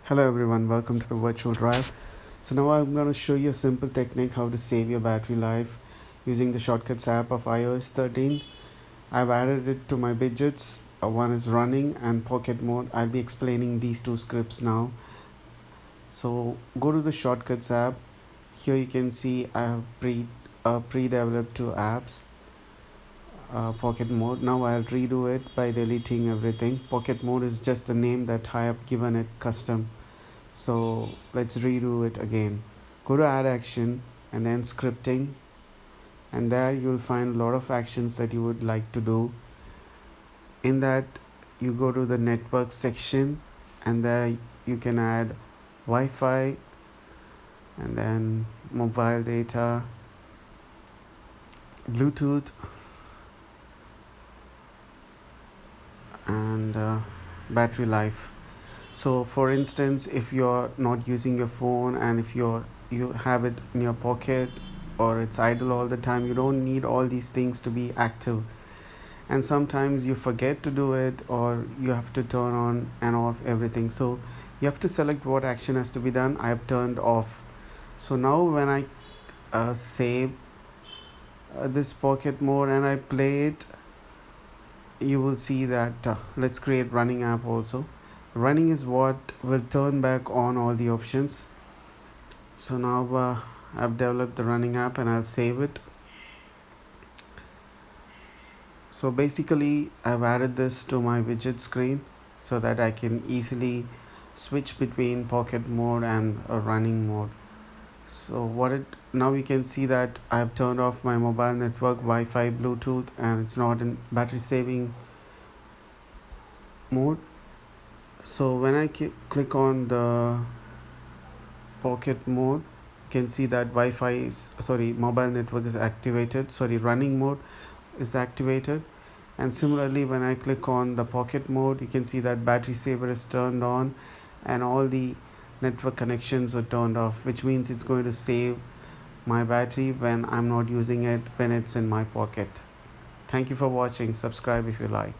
Hello everyone, welcome to the virtual drive. So now I'm going to show you a simple technique how to save your battery life using the shortcuts app of iOS 13. I've added it to my widgets. One is running and pocket mode. I'll be explaining these two scripts now. So go to the shortcuts app. Here you can see I have pre-developed two apps. Pocket mode. Now I'll redo it by deleting everything. Pocket mode is just the name that I have given it custom. So let's redo it again. Go to add action and then scripting, and there you'll find a lot of actions that you would like to do. In that, you go to the network section, and there you can add Wi-Fi and then mobile data, Bluetooth, and battery life. So for instance, if you're not using your phone and if you have it in your pocket or it's idle all the time, you don't need all these things to be active, and sometimes you forget to do it or you have to turn on and off everything. So you have to select what action has to be done. I have turned off. So now when I save this pocket mode and I play it, you will see that let's create running app also. Running is what will turn back on all the options. So now I've developed the running app and I'll save it. So basically I've added this to my widget screen so that I can easily switch between pocket mode and a running mode. So now we can see that I've turned off my mobile network, Wi-Fi, Bluetooth, and it's not in battery saving mode. So when I click on the pocket mode, you can see that mobile network is activated. Running mode is activated. And similarly, when I click on the pocket mode, you can see that battery saver is turned on and all the network connections are turned off, which means it's going to save my battery when I'm not using it, when it's in my pocket. Thank you for watching. Subscribe if you like.